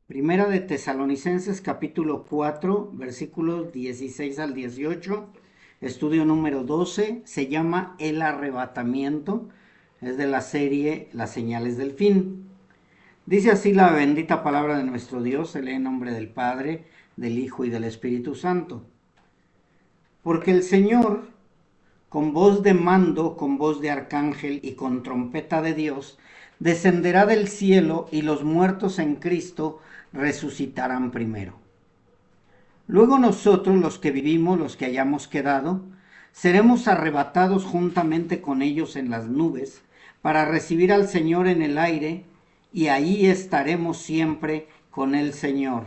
Primera de Tesalonicenses capítulo 4 versículos 16 al 18, estudio número 12, se llama El arrebatamiento, es de la serie Las señales del fin. Dice así la bendita palabra de nuestro Dios, se lee en nombre del Padre, del Hijo y del Espíritu Santo. Porque el Señor, con voz de mando, con voz de arcángel y con trompeta de Dios, descenderá del cielo y los muertos en Cristo resucitarán primero. Luego nosotros, los que vivimos, los que hayamos quedado, seremos arrebatados juntamente con ellos en las nubes para recibir al Señor en el aire, y ahí estaremos siempre con el Señor.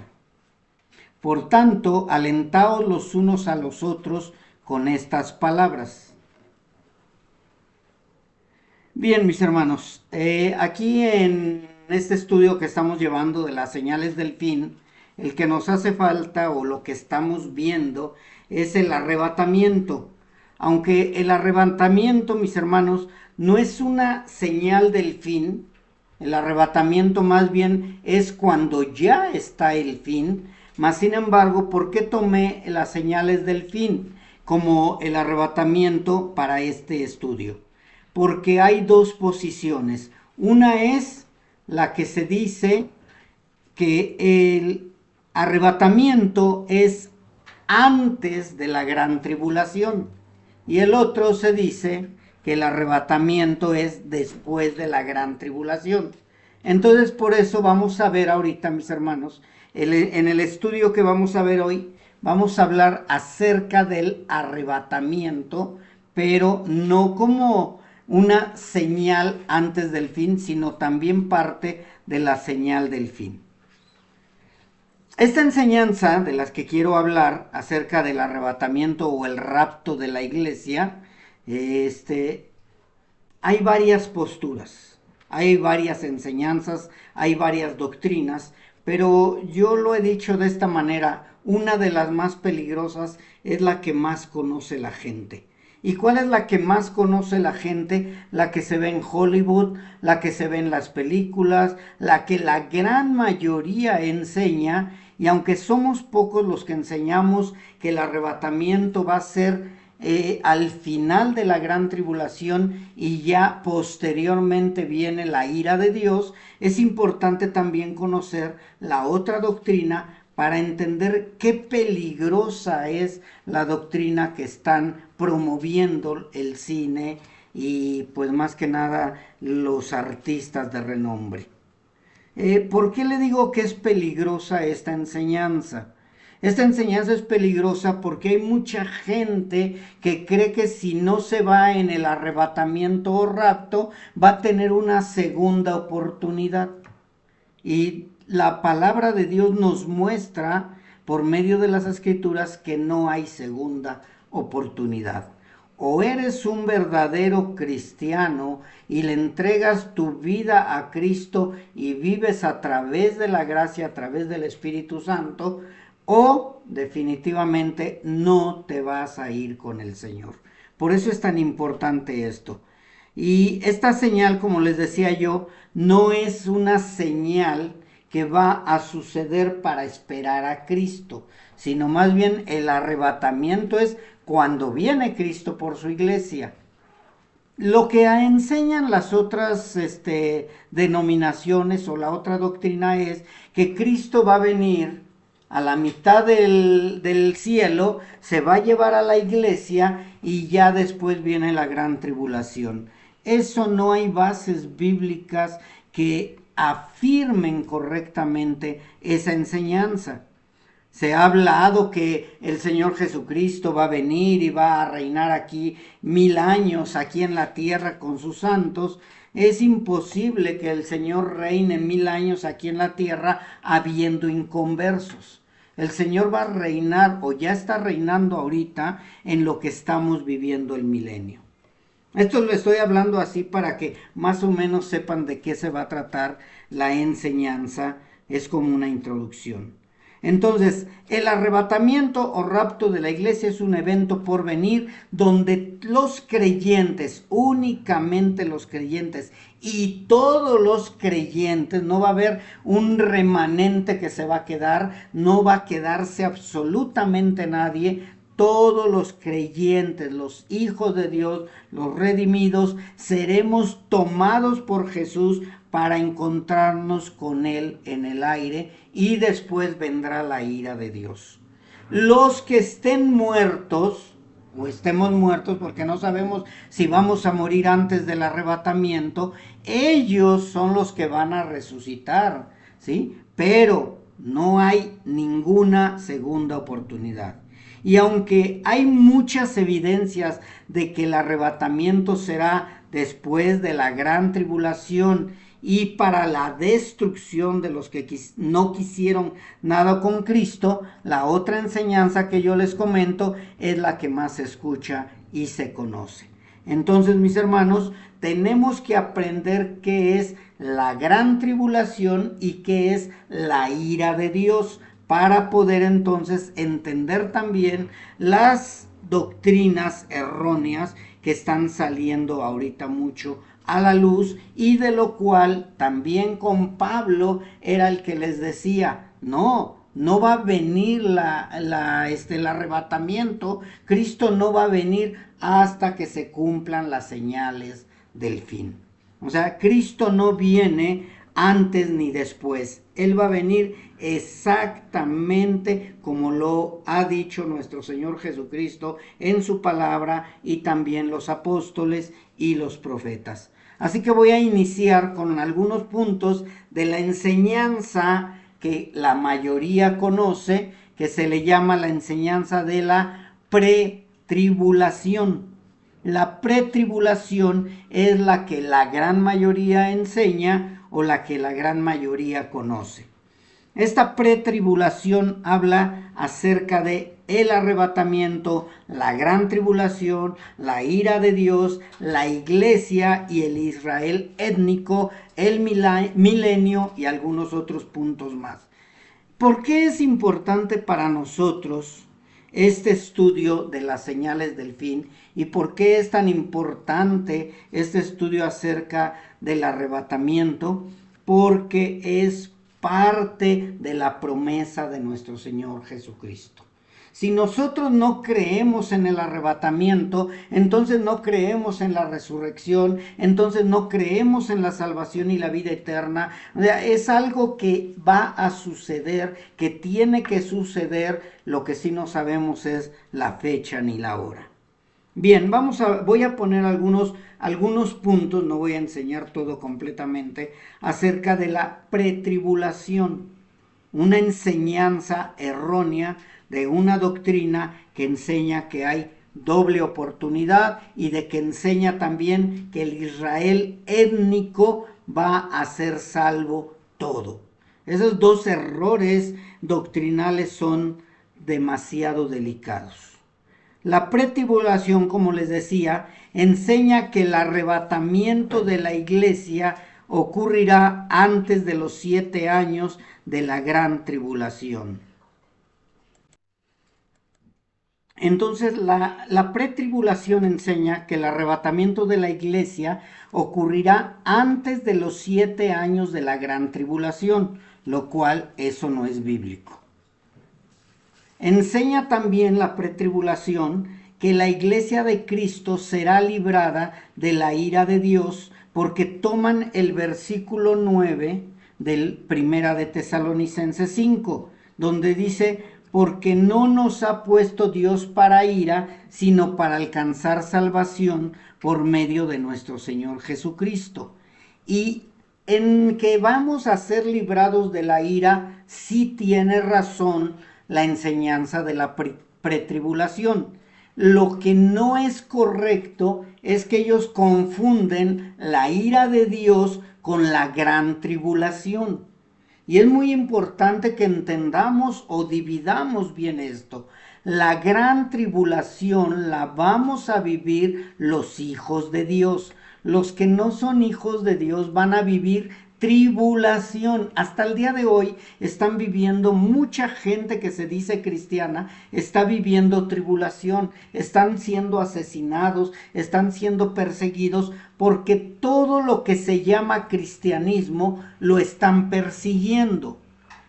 Por tanto, alentaos los unos a los otros con estas palabras. Bien, mis hermanos, aquí en este estudio que estamos llevando de las señales del fin, el que nos hace falta o lo que estamos viendo es el arrebatamiento. Aunque el arrebatamiento, mis hermanos, no es una señal del fin, el arrebatamiento más bien es cuando ya está el fin, mas sin embargo, ¿por qué tomé las señales del fin como el arrebatamiento para este estudio? Porque hay dos posiciones. Una es la que se dice que el arrebatamiento es antes de la gran tribulación. Y el otro se dice que el arrebatamiento es después de la gran tribulación. Entonces, por eso vamos a ver ahorita, mis hermanos, en el estudio que vamos a ver hoy, vamos a hablar acerca del arrebatamiento, pero no como una señal antes del fin, sino también parte de la señal del fin. Esta enseñanza de las que quiero hablar acerca del arrebatamiento o el rapto de la iglesia, hay varias posturas, hay varias enseñanzas, hay varias doctrinas, pero yo lo he dicho de esta manera, una de las más peligrosas es la que más conoce la gente. ¿Y cuál es la que más conoce la gente? La que se ve en Hollywood, la que se ve en las películas, la que la gran mayoría enseña, y aunque somos pocos los que enseñamos que el arrebatamiento va a ser al final de la gran tribulación y ya posteriormente viene la ira de Dios, es importante también conocer la otra doctrina para entender qué peligrosa es la doctrina que están promoviendo el cine y pues más que nada los artistas de renombre. ¿Por qué le digo que es peligrosa esta enseñanza? Esta enseñanza es peligrosa porque hay mucha gente que cree que si no se va en el arrebatamiento o rapto, va a tener una segunda oportunidad. Y la palabra de Dios nos muestra por medio de las escrituras que no hay segunda oportunidad. O eres un verdadero cristiano y le entregas tu vida a Cristo y vives a través de la gracia, a través del Espíritu Santo, o definitivamente no te vas a ir con el Señor. Por eso es tan importante esto. Y esta señal, como les decía yo, no es una señal que va a suceder para esperar a Cristo, sino más bien el arrebatamiento es cuando viene Cristo por su iglesia. Lo que enseñan las otras denominaciones o la otra doctrina es que Cristo va a venir a la mitad del cielo, se va a llevar a la iglesia y ya después viene la gran tribulación. Eso no hay bases bíblicas que afirmen correctamente esa enseñanza. Se ha hablado que el Señor Jesucristo va a venir y va a reinar aquí 1000 años, aquí en la tierra con sus santos. Es imposible que el Señor reine 1000 años aquí en la tierra habiendo inconversos. El Señor va a reinar o ya está reinando ahorita en lo que estamos viviendo el milenio. Esto lo estoy hablando así para que más o menos sepan de qué se va a tratar la enseñanza. Es como una introducción. Entonces, el arrebatamiento o rapto de la iglesia es un evento por venir donde los creyentes, únicamente los creyentes y todos los creyentes, no va a haber un remanente que se va a quedar, no va a quedarse absolutamente nadie. Todos los creyentes, los hijos de Dios, los redimidos, seremos tomados por Jesús para encontrarnos con Él en el aire, y después vendrá la ira de Dios. Los que estén muertos, o estemos muertos porque no sabemos si vamos a morir antes del arrebatamiento, ellos son los que van a resucitar, ¿sí? Pero no hay ninguna segunda oportunidad. Y aunque hay muchas evidencias de que el arrebatamiento será después de la gran tribulación y para la destrucción de los que no quisieron nada con Cristo, la otra enseñanza que yo les comento es la que más se escucha y se conoce. Entonces, mis hermanos, tenemos que aprender qué es la gran tribulación y qué es la ira de Dios, para poder entonces entender también las doctrinas erróneas que están saliendo ahorita mucho a la luz, y de lo cual también con Pablo era el que les decía, no va a venir el arrebatamiento, Cristo no va a venir hasta que se cumplan las señales del fin. O sea, Cristo no viene antes ni después. Él va a venir exactamente como lo ha dicho nuestro Señor Jesucristo en su palabra, y también los apóstoles y los profetas. Así que voy a iniciar con algunos puntos de la enseñanza que la mayoría conoce, que se le llama la enseñanza de la pretribulación. La pretribulación es la que la gran mayoría enseña o la que la gran mayoría conoce. Esta pretribulación habla acerca de el arrebatamiento, la gran tribulación, la ira de Dios, la iglesia y el Israel étnico, el milenio y algunos otros puntos más. ¿Por qué es importante para nosotros este estudio de las señales del fin? ¿Y por qué es tan importante este estudio acerca del arrebatamiento? Porque es parte de la promesa de nuestro Señor Jesucristo. Si nosotros no creemos en el arrebatamiento, entonces no creemos en la resurrección, entonces no creemos en la salvación y la vida eterna. O sea, es algo que va a suceder, que tiene que suceder. Lo que sí no sabemos es la fecha ni la hora. Bien, voy a poner algunos puntos, no voy a enseñar todo completamente, acerca de la pretribulación, una enseñanza errónea de una doctrina que enseña que hay doble oportunidad, y de que enseña también que el Israel étnico va a ser salvo todo. Esos dos errores doctrinales son demasiado delicados. La pretribulación, como les decía, enseña que el arrebatamiento de la iglesia ocurrirá antes de los 7 años de la gran tribulación. Entonces, la pretribulación enseña que el arrebatamiento de la iglesia ocurrirá antes de los 7 años de la gran tribulación, lo cual eso no es bíblico. Enseña también la pretribulación que la iglesia de Cristo será librada de la ira de Dios, porque toman el versículo 9 del Primera de Tesalonicenses 5, donde dice: porque no nos ha puesto Dios para ira, sino para alcanzar salvación por medio de nuestro Señor Jesucristo. Y en que vamos a ser librados de la ira, sí tiene razón la enseñanza de la pretribulación. Lo que no es correcto es que ellos confunden la ira de Dios con la gran tribulación. Y es muy importante que entendamos o dividamos bien esto. La gran tribulación la vamos a vivir los hijos de Dios. Los que no son hijos de Dios van a vivir tribulación. Hasta el día de hoy están viviendo, mucha gente que se dice cristiana está viviendo tribulación, están siendo asesinados, están siendo perseguidos porque todo lo que se llama cristianismo lo están persiguiendo.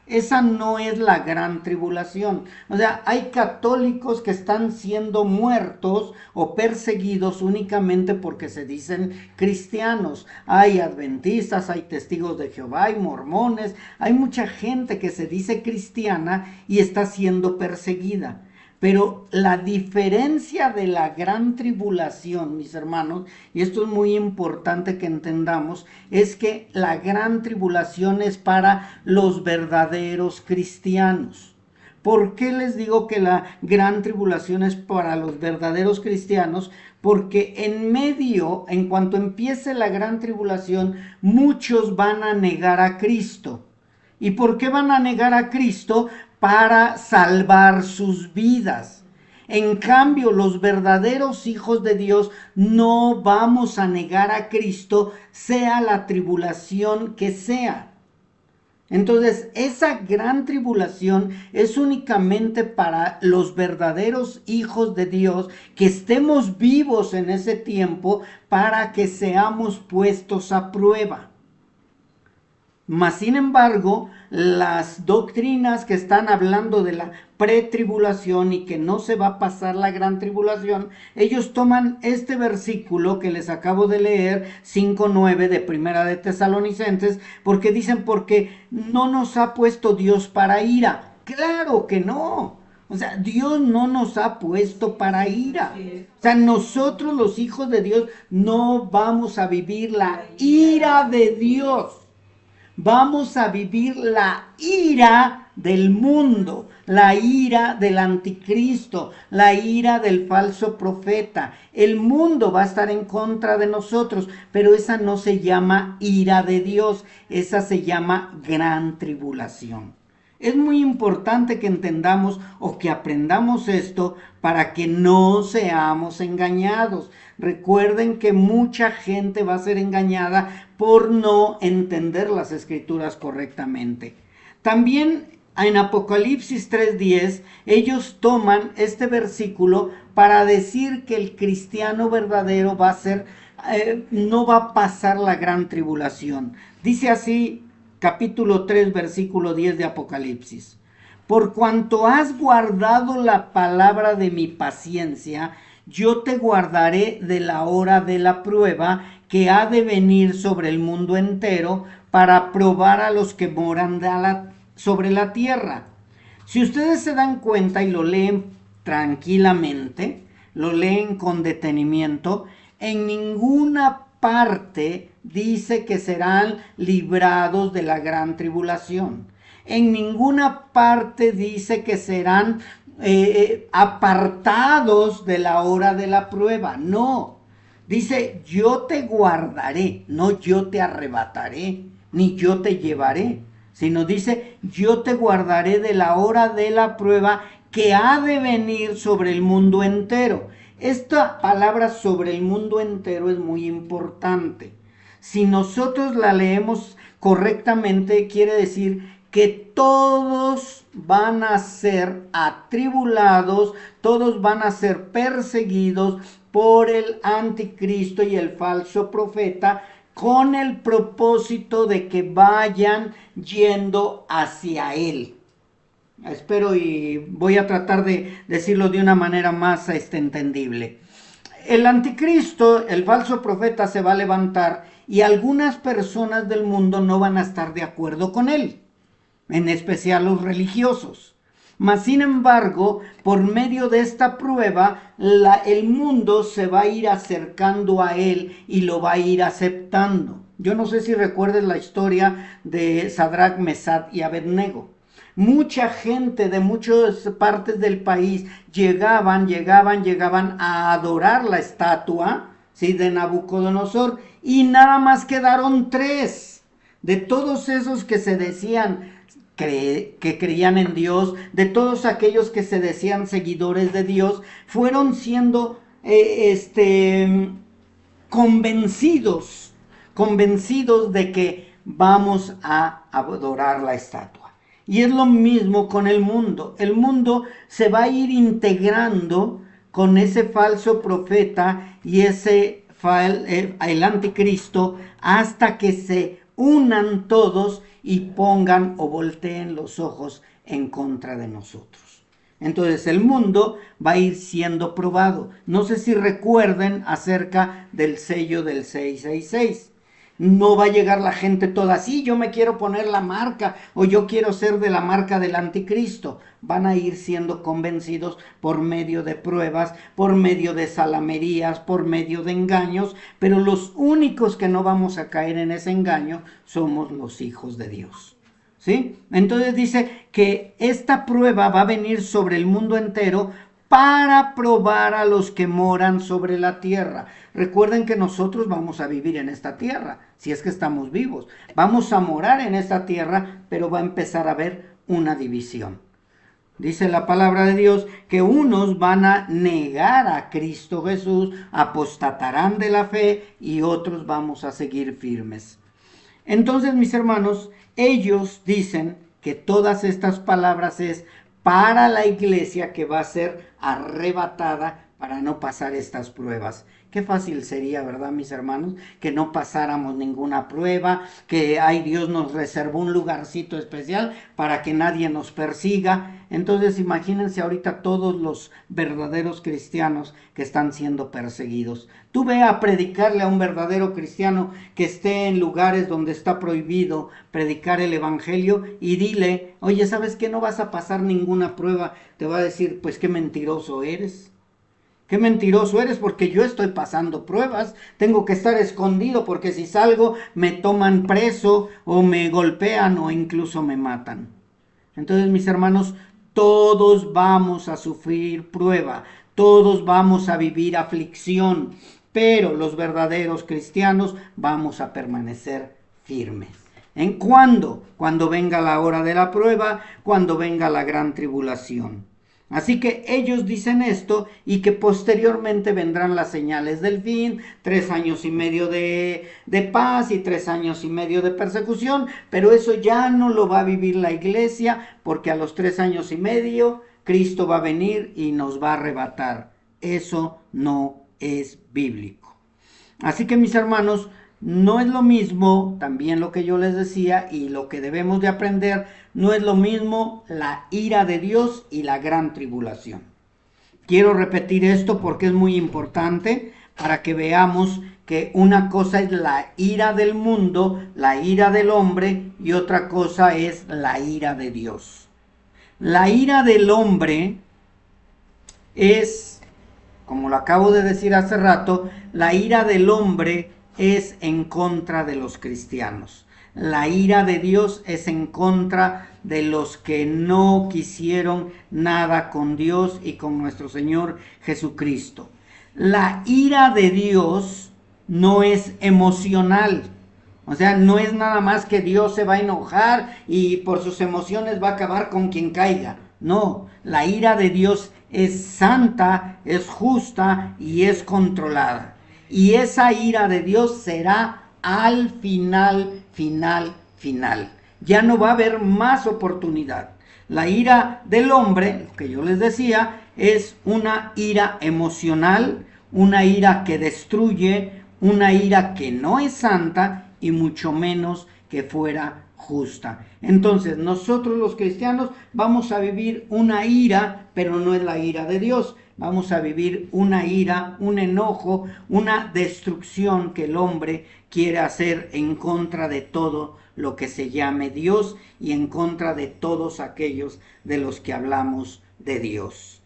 Esa no es la gran tribulación. O sea, hay católicos que están siendo muertos o perseguidos únicamente porque se dicen cristianos. Hay adventistas, hay testigos de Jehová, hay mormones, hay mucha gente que se dice cristiana y está siendo perseguida. Pero la diferencia de la gran tribulación, mis hermanos, y esto es muy importante que entendamos, es que la gran tribulación es para los verdaderos cristianos. ¿Por qué les digo que la gran tribulación es para los verdaderos cristianos? Porque en medio, en cuanto empiece la gran tribulación, muchos van a negar a Cristo. ¿Y por qué van a negar a Cristo? Para salvar sus vidas. En cambio, los verdaderos hijos de Dios no vamos a negar a Cristo, sea la tribulación que sea. Entonces, esa gran tribulación es únicamente para los verdaderos hijos de Dios, que estemos vivos en ese tiempo para que seamos puestos a prueba. Mas, sin embargo, las doctrinas que están hablando de la pretribulación y que no se va a pasar la gran tribulación, ellos toman este versículo que les acabo de leer, 5:9 de Primera de Tesalonicenses, porque dicen, porque no nos ha puesto Dios para ira. Claro que no. O sea, Dios no nos ha puesto para ira. O sea, nosotros los hijos de Dios no vamos a vivir la ira de Dios. Vamos a vivir la ira del mundo, la ira del anticristo, la ira del falso profeta. El mundo va a estar en contra de nosotros, pero esa no se llama ira de Dios, esa se llama gran tribulación. Es muy importante que entendamos o que aprendamos esto para que no seamos engañados. Recuerden que mucha gente va a ser engañada por no entender las escrituras correctamente. También en Apocalipsis 3:10, ellos toman este versículo para decir que el cristiano verdadero va a ser, no va a pasar la gran tribulación. Dice así, capítulo 3, versículo 10 de Apocalipsis. Por cuanto has guardado la palabra de mi paciencia, yo te guardaré de la hora de la prueba que ha de venir sobre el mundo entero para probar a los que moran sobre la tierra. Si ustedes se dan cuenta y lo leen tranquilamente, lo leen con detenimiento, en ninguna parte dice que serán librados de la gran tribulación. En ninguna parte dice que serán apartados de la hora de la prueba. No, dice yo te guardaré, no yo te arrebataré, ni yo te llevaré, sino dice yo te guardaré de la hora de la prueba que ha de venir sobre el mundo entero. Esta palabra sobre el mundo entero es muy importante. Si nosotros la leemos correctamente, quiere decir que todos van a ser atribulados, todos van a ser perseguidos por el anticristo y el falso profeta, con el propósito de que vayan yendo hacia él. Espero y voy a tratar de decirlo de una manera más entendible. El anticristo, el falso profeta, se va a levantar y algunas personas del mundo no van a estar de acuerdo con él, en especial los religiosos. Mas, sin embargo, por medio de esta prueba, el mundo se va a ir acercando a él y lo va a ir aceptando. Yo no sé si recuerdes la historia de Sadrach, Mesach y Abednego. Mucha gente de muchas partes del país llegaban a adorar la estatua, ¿sí?, de Nabucodonosor, y nada más quedaron 3. De todos esos que se decían que creían en Dios, de todos aquellos que se decían seguidores de Dios, fueron siendo convencidos de que vamos a adorar la estatua. Y es lo mismo con el mundo. El mundo se va a ir integrando con ese falso profeta y el anticristo hasta que se unan todos y pongan o volteen los ojos en contra de nosotros. Entonces el mundo va a ir siendo probado. No sé si recuerden acerca del sello del 666. No va a llegar la gente toda así, yo me quiero poner la marca o yo quiero ser de la marca del anticristo. Van a ir siendo convencidos por medio de pruebas, por medio de salamerías, por medio de engaños, pero los únicos que no vamos a caer en ese engaño somos los hijos de Dios. ¿Sí? Entonces dice que esta prueba va a venir sobre el mundo entero para probar a los que moran sobre la tierra. Recuerden que nosotros vamos a vivir en esta tierra, si es que estamos vivos. Vamos a morar en esta tierra, pero va a empezar a haber una división. Dice la palabra de Dios que unos van a negar a Cristo Jesús, apostatarán de la fe y otros vamos a seguir firmes. Entonces, mis hermanos, ellos dicen que todas estas palabras es para la iglesia que va a ser arrebatada para no pasar estas pruebas. Qué fácil sería, ¿verdad, mis hermanos? Que no pasáramos ninguna prueba, que ay, Dios nos reservó un lugarcito especial para que nadie nos persiga. Entonces imagínense ahorita todos los verdaderos cristianos que están siendo perseguidos. Tú ve a predicarle a un verdadero cristiano que esté en lugares donde está prohibido predicar el evangelio y dile, oye, ¿sabes qué? No vas a pasar ninguna prueba. Te va a decir, pues qué mentiroso eres. Qué mentiroso eres porque yo estoy pasando pruebas, tengo que estar escondido porque si salgo me toman preso o me golpean o incluso me matan. Entonces, mis hermanos, todos vamos a sufrir prueba, todos vamos a vivir aflicción, pero los verdaderos cristianos vamos a permanecer firmes. ¿En cuándo? Cuando venga la hora de la prueba, cuando venga la gran tribulación. Así que ellos dicen esto y que posteriormente vendrán las señales del fin, 3 años y medio de paz y 3 años y medio de persecución, pero eso ya no lo va a vivir la iglesia porque a los 3 años y medio Cristo va a venir y nos va a arrebatar. Eso no es bíblico. Así que mis hermanos, no es lo mismo, también lo que yo les decía y lo que debemos de aprender, no es lo mismo la ira de Dios y la gran tribulación. Quiero repetir esto porque es muy importante para que veamos que una cosa es la ira del mundo, la ira del hombre y otra cosa es la ira de Dios. La ira del hombre es, como lo acabo de decir hace rato, la ira del hombre es en contra de los cristianos. La ira de Dios es en contra de los que no quisieron nada con Dios y con nuestro Señor Jesucristo. La ira de Dios no es emocional. O sea, no es nada más que Dios se va a enojar y por sus emociones va a acabar con quien caiga. No, la ira de Dios es santa, es justa y es controlada. Y esa ira de Dios será al final. Ya no va a haber más oportunidad. La ira del hombre, lo que yo les decía, es una ira emocional, una ira que destruye, una ira que no es santa y mucho menos que fuera justa. Entonces nosotros los cristianos vamos a vivir una ira, pero no es la ira de Dios. Vamos a vivir una ira, un enojo, una destrucción que el hombre quiere hacer en contra de todo lo que se llame Dios y en contra de todos aquellos de los que hablamos de Dios.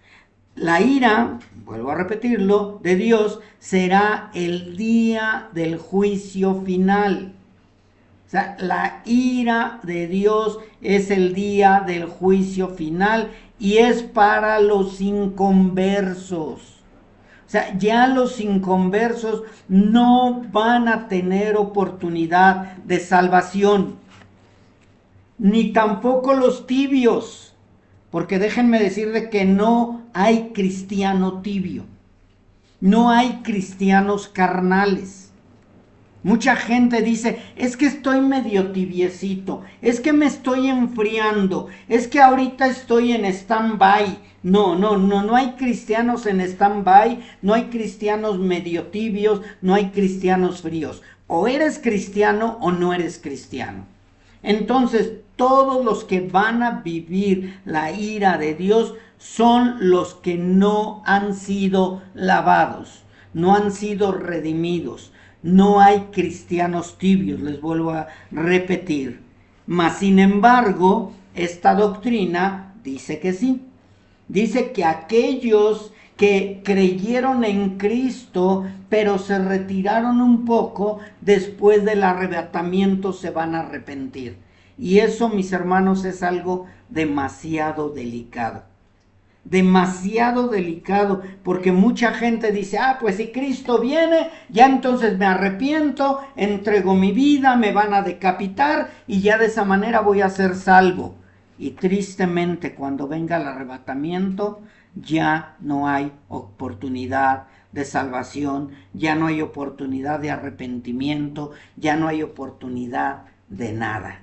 La ira, vuelvo a repetirlo, de Dios será el día del juicio final. O sea, la ira de Dios es el día del juicio final y es para los inconversos. O sea, ya los inconversos no van a tener oportunidad de salvación, ni tampoco los tibios, porque déjenme decirles que no hay cristiano tibio, no hay cristianos carnales. Mucha gente dice, es que estoy medio tibiecito, es que me estoy enfriando, es que ahorita estoy en stand-by. No hay cristianos en stand-by, no hay cristianos medio tibios, no hay cristianos fríos. O eres cristiano o no eres cristiano. Entonces, todos los que van a vivir la ira de Dios son los que no han sido lavados, no han sido redimidos. No hay cristianos tibios, les vuelvo a repetir. Mas, sin embargo, esta doctrina dice que sí. Dice que aquellos que creyeron en Cristo, pero se retiraron un poco, después del arrebatamiento se van a arrepentir. Y eso, mis hermanos, es algo demasiado delicado. Demasiado delicado, porque mucha gente dice, pues si Cristo viene, ya entonces me arrepiento, entrego mi vida, me van a decapitar y ya de esa manera voy a ser salvo. Y tristemente, cuando venga el arrebatamiento, ya no hay oportunidad de salvación, ya no hay oportunidad de arrepentimiento, ya no hay oportunidad de nada.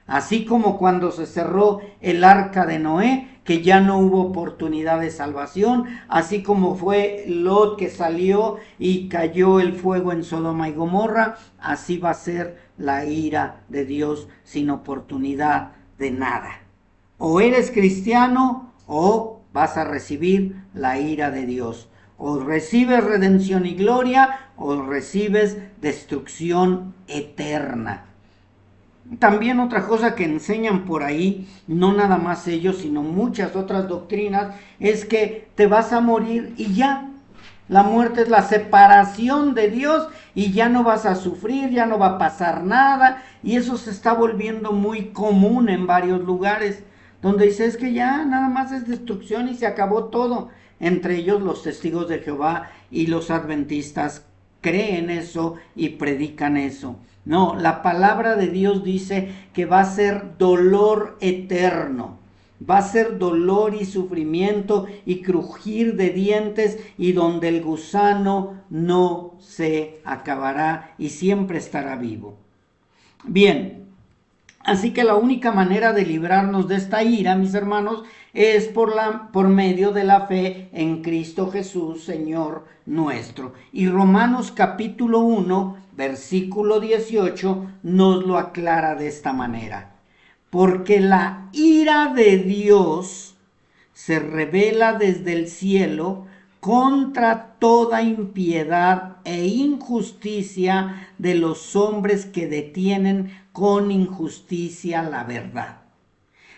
Así como cuando se cerró el arca de Noé, que ya no hubo oportunidad de salvación, así como fue Lot que salió y cayó el fuego en Sodoma y Gomorra, así va a ser la ira de Dios sin oportunidad de nada. O eres cristiano o vas a recibir la ira de Dios. O recibes redención y gloria o recibes destrucción eterna. También otra cosa que enseñan por ahí, no nada más ellos, sino muchas otras doctrinas, es que te vas a morir y ya. La muerte es la separación de Dios y ya no vas a sufrir, ya no va a pasar nada. Y eso se está volviendo muy común en varios lugares, donde dice es que ya nada más es destrucción y se acabó todo. Entre ellos los testigos de Jehová y los adventistas creen eso y predican eso. No, la palabra de Dios dice que va a ser dolor eterno. Va a ser dolor y sufrimiento y crujir de dientes, y donde el gusano no se acabará y siempre estará vivo. Bien, así que la única manera de librarnos de esta ira, mis hermanos, es por medio de la fe en Cristo Jesús, Señor nuestro. Y Romanos capítulo 1, versículo 18, nos lo aclara de esta manera. Porque la ira de Dios se revela desde el cielo contra toda impiedad e injusticia de los hombres que detienen con injusticia la verdad.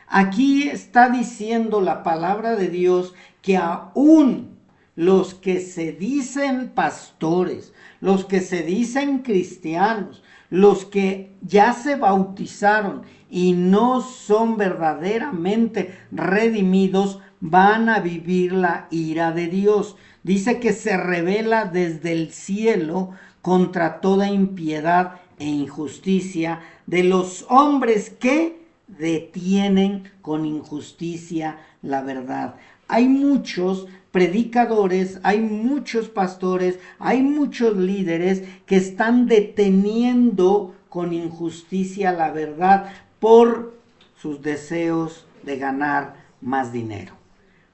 Aquí está diciendo la palabra de Dios que aún los que se dicen pastores, los que se dicen cristianos, los que ya se bautizaron y no son verdaderamente redimidos, van a vivir la ira de Dios. Dice que se revela desde el cielo contra toda impiedad e injusticia de los hombres que detienen con injusticia la verdad. Hay muchos predicadores, hay muchos pastores, hay muchos líderes que están deteniendo con injusticia la verdad por sus deseos de ganar más dinero.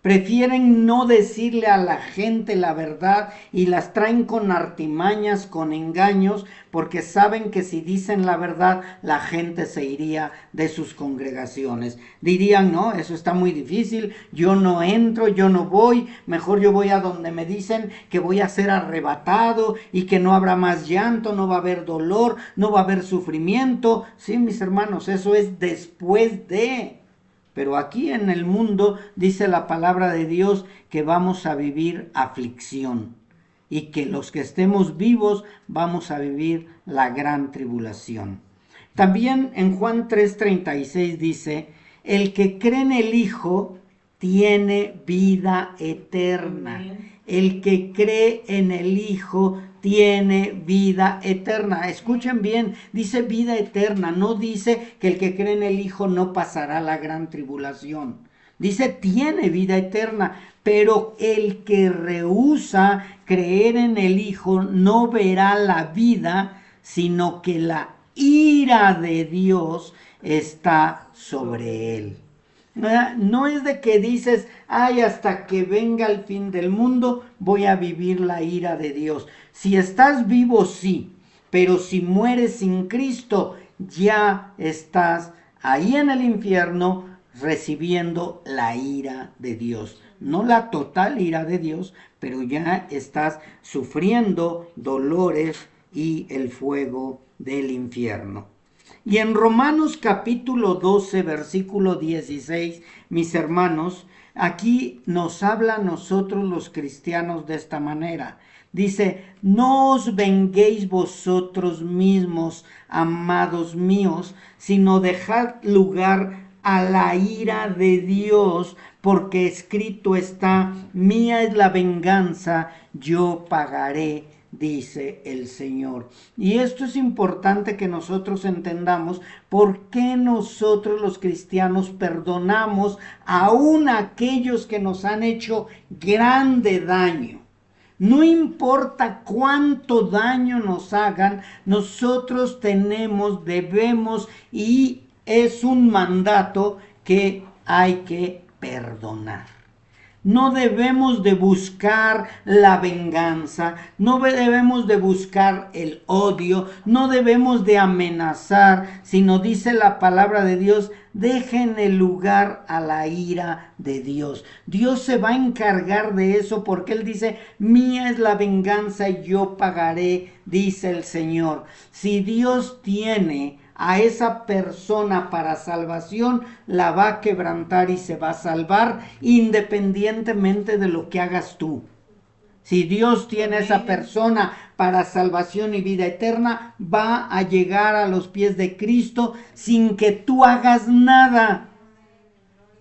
Prefieren no decirle a la gente la verdad y las traen con artimañas, con engaños, porque saben que si dicen la verdad, la gente se iría de sus congregaciones. Dirían, no, eso está muy difícil, yo no entro, yo no voy, mejor yo voy a donde me dicen que voy a ser arrebatado y que no habrá más llanto, no va a haber dolor, no va a haber sufrimiento. Sí, mis hermanos, eso es después de... Pero aquí en el mundo dice la palabra de Dios que vamos a vivir aflicción y que los que estemos vivos vamos a vivir la gran tribulación. También en Juan 3:36 dice, el que cree en el Hijo tiene vida eterna. El que cree en el Hijo tiene vida eterna. Escuchen bien, dice vida eterna, no dice que el que cree en el Hijo no pasará la gran tribulación. Dice tiene vida eterna, pero el que rehúsa creer en el Hijo no verá la vida, sino que la ira de Dios está sobre él. No es de que dices, ay, hasta que venga el fin del mundo voy a vivir la ira de Dios. Si estás vivo, sí, pero si mueres sin Cristo, ya estás ahí en el infierno recibiendo la ira de Dios. No la total ira de Dios, pero ya estás sufriendo dolores y el fuego del infierno. Y en Romanos capítulo 12, versículo 16, mis hermanos, aquí nos habla a nosotros los cristianos de esta manera. Dice, no os venguéis vosotros mismos, amados míos, sino dejad lugar a la ira de Dios, porque escrito está, mía es la venganza, yo pagaré, dice el Señor. Y esto es importante que nosotros entendamos por qué nosotros los cristianos perdonamos aún a aquellos que nos han hecho grande daño. No importa cuánto daño nos hagan, nosotros debemos y es un mandato que hay que perdonar. No debemos de buscar la venganza, no debemos de buscar el odio, no debemos de amenazar, sino dice la palabra de Dios, dejen el lugar a la ira de Dios. Dios se va a encargar de eso porque Él dice, mía es la venganza y yo pagaré, dice el Señor. Si Dios tiene a esa persona para salvación, la va a quebrantar y se va a salvar independientemente de lo que hagas tú. Si Dios tiene a esa persona para salvación y vida eterna, va a llegar a los pies de Cristo sin que tú hagas nada.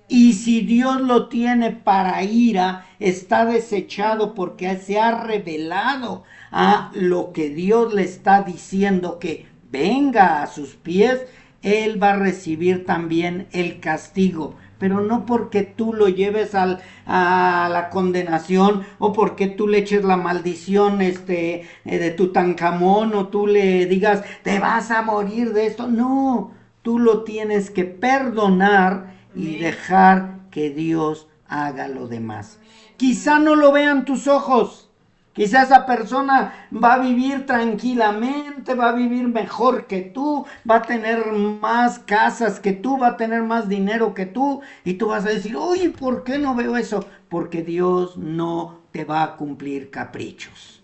Y si Dios lo tiene para ira, está desechado porque se ha revelado a lo que Dios le está diciendo que venga a sus pies, Él va a recibir también el castigo. Pero no porque tú lo lleves a la condenación o porque tú le eches la maldición de Tutankamón o tú le digas, te vas a morir de esto. No, tú lo tienes que perdonar y dejar que Dios haga lo demás. Quizá no lo vean tus ojos. Quizá esa persona va a vivir tranquilamente, va a vivir mejor que tú, va a tener más casas que tú, va a tener más dinero que tú. Y tú vas a decir, uy, ¿por qué no veo eso? Porque Dios no te va a cumplir caprichos.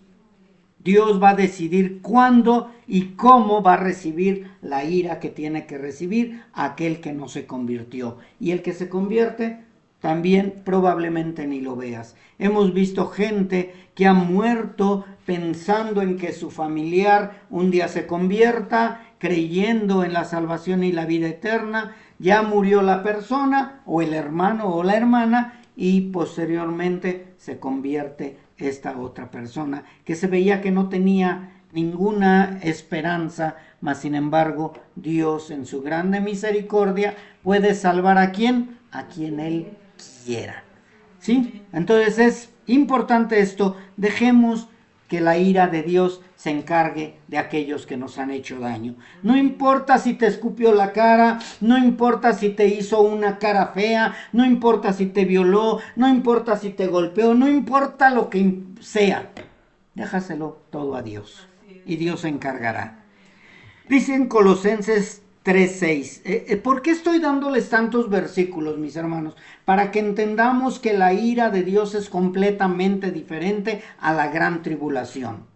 Dios va a decidir cuándo y cómo va a recibir la ira que tiene que recibir aquel que no se convirtió. Y el que se convierte, también probablemente ni lo veas. Hemos visto gente que ha muerto pensando en que su familiar un día se convierta, creyendo en la salvación y la vida eterna. Ya murió la persona o el hermano o la hermana y posteriormente se convierte esta otra persona que se veía que no tenía ninguna esperanza, mas sin embargo Dios en su grande misericordia puede salvar a quien Él quiera. ¿Sí? Entonces es importante esto, dejemos que la ira de Dios se encargue de aquellos que nos han hecho daño. No importa si te escupió la cara, no importa si te hizo una cara fea, no importa si te violó, no importa si te golpeó, no importa lo que sea. Déjaselo todo a Dios y Dios se encargará. Dice en Colosenses 3:6. ¿Por qué estoy dándoles tantos versículos, mis hermanos? Para que entendamos que la ira de Dios es completamente diferente a la gran tribulación.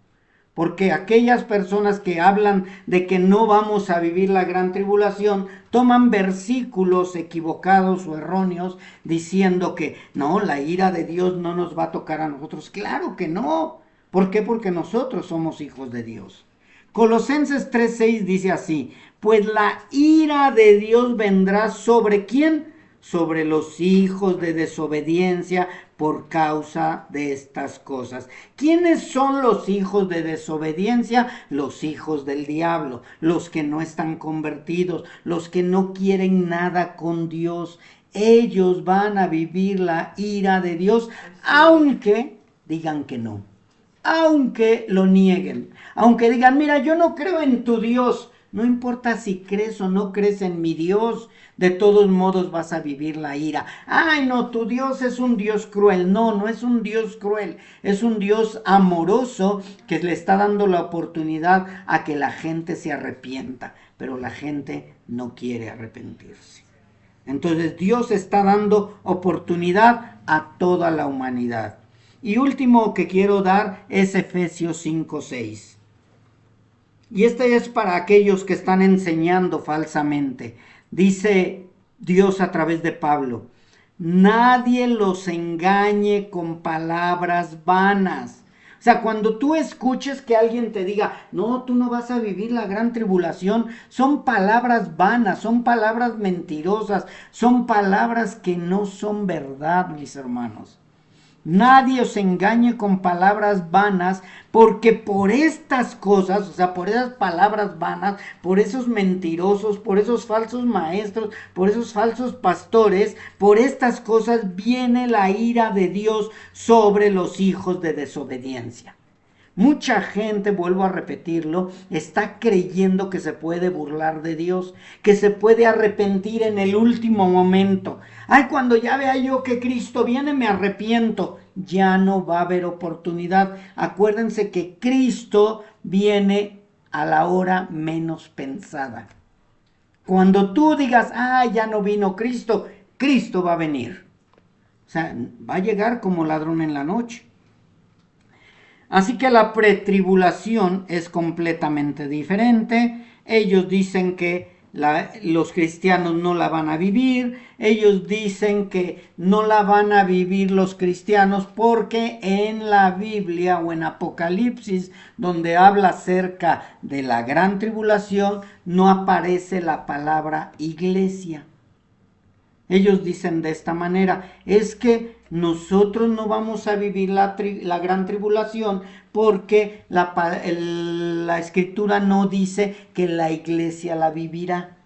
Porque aquellas personas que hablan de que no vamos a vivir la gran tribulación, toman versículos equivocados o erróneos diciendo que no, la ira de Dios no nos va a tocar a nosotros. Claro que no. ¿Por qué? Porque nosotros somos hijos de Dios. Colosenses 3:6 dice así, pues la ira de Dios vendrá sobre ¿quién? Sobre los hijos de desobediencia por causa de estas cosas. ¿Quiénes son los hijos de desobediencia? Los hijos del diablo, los que no están convertidos, los que no quieren nada con Dios. Ellos van a vivir la ira de Dios, aunque digan que no. aunque lo nieguen, aunque digan, mira, yo no creo en tu Dios. No importa si crees o no crees en mi Dios, de todos modos vas a vivir la ira. Ay, no, tu Dios es un Dios cruel. No, no es un Dios cruel. Es un Dios amoroso que le está dando la oportunidad a que la gente se arrepienta. Pero la gente no quiere arrepentirse. Entonces Dios está dando oportunidad a toda la humanidad. Y último que quiero dar es Efesios 5:6. Y este es para aquellos que están enseñando falsamente. Dice Dios a través de Pablo, nadie los engañe con palabras vanas. O sea, cuando tú escuches que alguien te diga, no, tú no vas a vivir la gran tribulación, son palabras vanas, son palabras mentirosas, son palabras que no son verdad, mis hermanos. Nadie os engañe con palabras vanas, porque por estas cosas, o sea, por esas palabras vanas, por esos mentirosos, por esos falsos maestros, por esos falsos pastores, por estas cosas viene la ira de Dios sobre los hijos de desobediencia. Mucha gente, vuelvo a repetirlo, está creyendo que se puede burlar de Dios, que se puede arrepentir en el último momento. Ay, cuando ya vea yo que Cristo viene, me arrepiento. Ya no va a haber oportunidad. Acuérdense que Cristo viene a la hora menos pensada. Cuando tú digas, ay, ya no vino Cristo, Cristo va a venir. O sea, va a llegar como ladrón en la noche. Así que la pretribulación es completamente diferente. Ellos dicen que los cristianos no la van a vivir. Ellos dicen que no la van a vivir los cristianos porque en la Biblia o en Apocalipsis, donde habla acerca de la gran tribulación, no aparece la palabra iglesia. Ellos dicen de esta manera, es que nosotros no vamos a vivir la gran tribulación porque la escritura no dice que la iglesia la vivirá.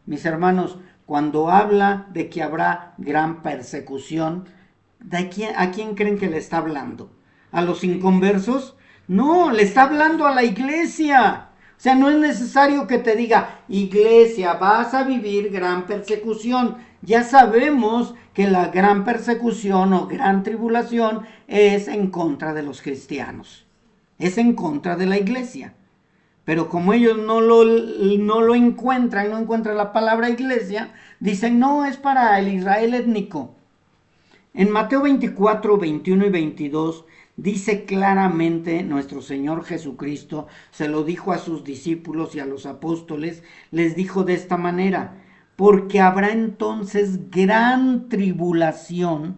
Mis hermanos, cuando habla de que habrá gran persecución, ¿a quién creen que le está hablando? ¿A los inconversos? No, le está hablando a la iglesia. O sea, no es necesario que te diga, iglesia, vas a vivir gran persecución. Ya sabemos que la gran persecución o gran tribulación es en contra de los cristianos. Es en contra de la iglesia. Pero como ellos no lo encuentran, no encuentran la palabra iglesia, dicen, no, es para el Israel étnico. En Mateo 24, 21 y 22 dice claramente nuestro Señor Jesucristo, se lo dijo a sus discípulos y a los apóstoles, les dijo de esta manera, porque habrá entonces gran tribulación,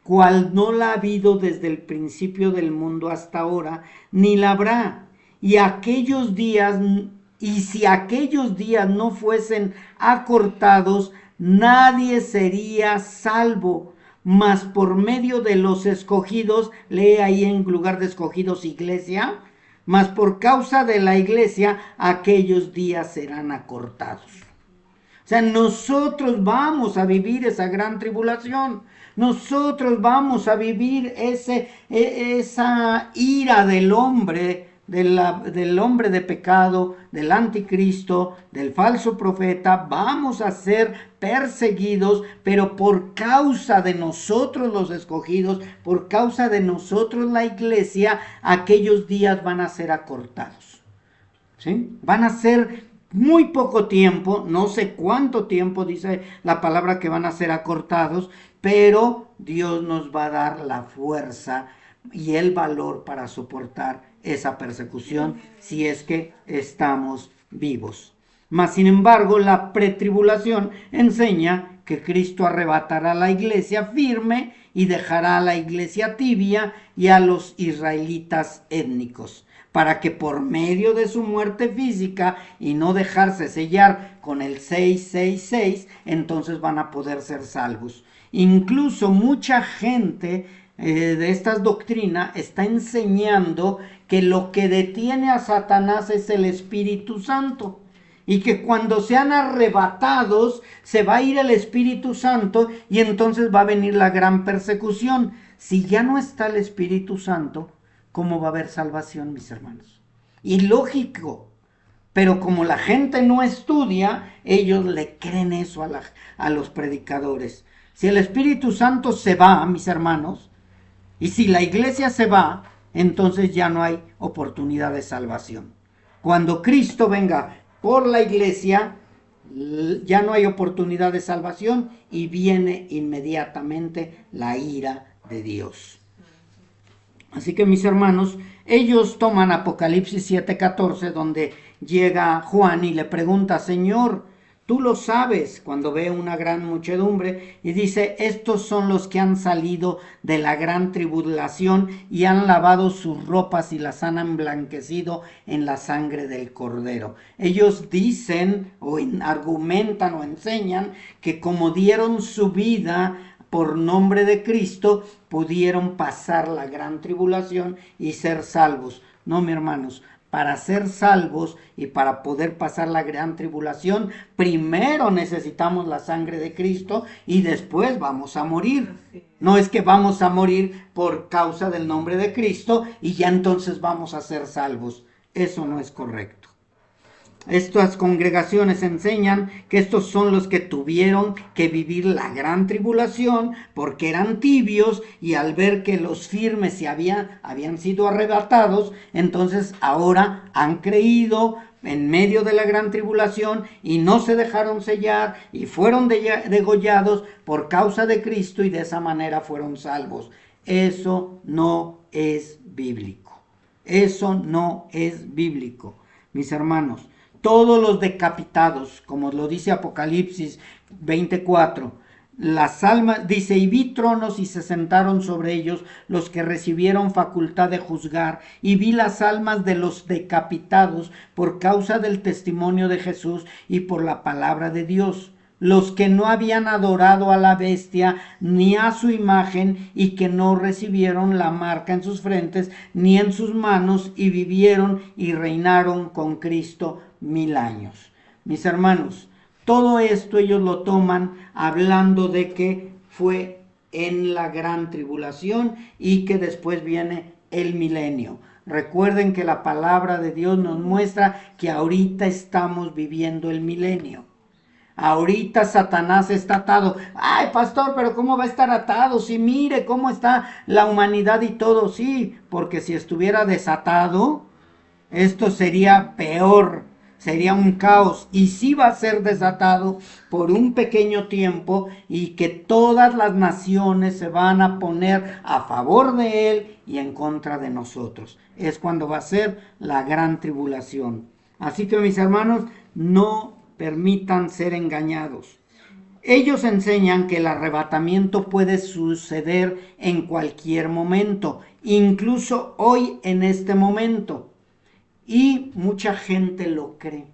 cual no la ha habido desde el principio del mundo hasta ahora, ni la habrá. Y si aquellos días no fuesen acortados, nadie sería salvo. Mas por medio de los escogidos, lee ahí en lugar de escogidos iglesia, mas por causa de la iglesia, aquellos días serán acortados. O sea, nosotros vamos a vivir esa gran tribulación. Nosotros vamos a vivir esa ira del hombre, del hombre de pecado, del anticristo, del falso profeta. Vamos a ser perseguidos, pero por causa de nosotros los escogidos, por causa de nosotros la iglesia, aquellos días van a ser acortados. ¿Sí? Van a ser muy poco tiempo, no sé cuánto tiempo dice la palabra que van a ser acortados, pero Dios nos va a dar la fuerza y el valor para soportar esa persecución si es que estamos vivos. Mas sin embargo, la pretribulación enseña que Cristo arrebatará a la iglesia firme y dejará a la iglesia tibia y a los israelitas étnicos, para que por medio de su muerte física y no dejarse sellar con el 666, entonces van a poder ser salvos. Incluso mucha gente de estas doctrinas está enseñando que lo que detiene a Satanás es el Espíritu Santo. Y que cuando sean arrebatados se va a ir el Espíritu Santo y entonces va a venir la gran persecución. Si ya no está el Espíritu Santo, ¿cómo va a haber salvación, mis hermanos? Ilógico. Pero como la gente no estudia, ellos le creen eso a los predicadores. Si el Espíritu Santo se va, mis hermanos, y si la iglesia se va, entonces ya no hay oportunidad de salvación. Cuando Cristo venga por la iglesia, ya no hay oportunidad de salvación y viene inmediatamente la ira de Dios. Así que, mis hermanos, ellos toman Apocalipsis 7:14, donde llega Juan y le pregunta: Señor, tú lo sabes, cuando ve una gran muchedumbre, y dice: estos son los que han salido de la gran tribulación y han lavado sus ropas y las han emblanquecido en la sangre del Cordero. Ellos dicen o argumentan o enseñan que como dieron su vida por nombre de Cristo, pudieron pasar la gran tribulación y ser salvos. No, mis hermanos, para ser salvos y para poder pasar la gran tribulación, primero necesitamos la sangre de Cristo y después vamos a morir. No es que vamos a morir por causa del nombre de Cristo y ya entonces vamos a ser salvos. Eso no es correcto. Estas congregaciones enseñan que estos son los que tuvieron que vivir la gran tribulación porque eran tibios y al ver que los firmes habían sido arrebatados, entonces ahora han creído en medio de la gran tribulación y no se dejaron sellar y fueron degollados por causa de Cristo y de esa manera fueron salvos. Eso no es bíblico. Eso no es bíblico, mis hermanos. Todos los decapitados, como lo dice Apocalipsis 24, las almas, dice, y vi tronos y se sentaron sobre ellos los que recibieron facultad de juzgar, y vi las almas de los decapitados por causa del testimonio de Jesús y por la palabra de Dios, los que no habían adorado a la bestia ni a su imagen y que no recibieron la marca en sus frentes ni en sus manos, y vivieron y reinaron con Cristo 1000 años. Mis hermanos, todo esto ellos lo toman hablando de que fue en la gran tribulación y que después viene el milenio. Recuerden que la palabra de Dios nos muestra que ahorita estamos viviendo el milenio. Ahorita Satanás está atado. Ay, pastor, pero ¿cómo va a estar atado? Si mire cómo está la humanidad y todo. Sí, porque si estuviera desatado, esto sería peor. Sería un caos y sí va a ser desatado por un pequeño tiempo y que todas las naciones se van a poner a favor de él y en contra de nosotros. Es cuando va a ser la gran tribulación. Así que, mis hermanos, no permitan ser engañados. Ellos enseñan que el arrebatamiento puede suceder en cualquier momento, incluso hoy en este momento. Y mucha gente lo cree.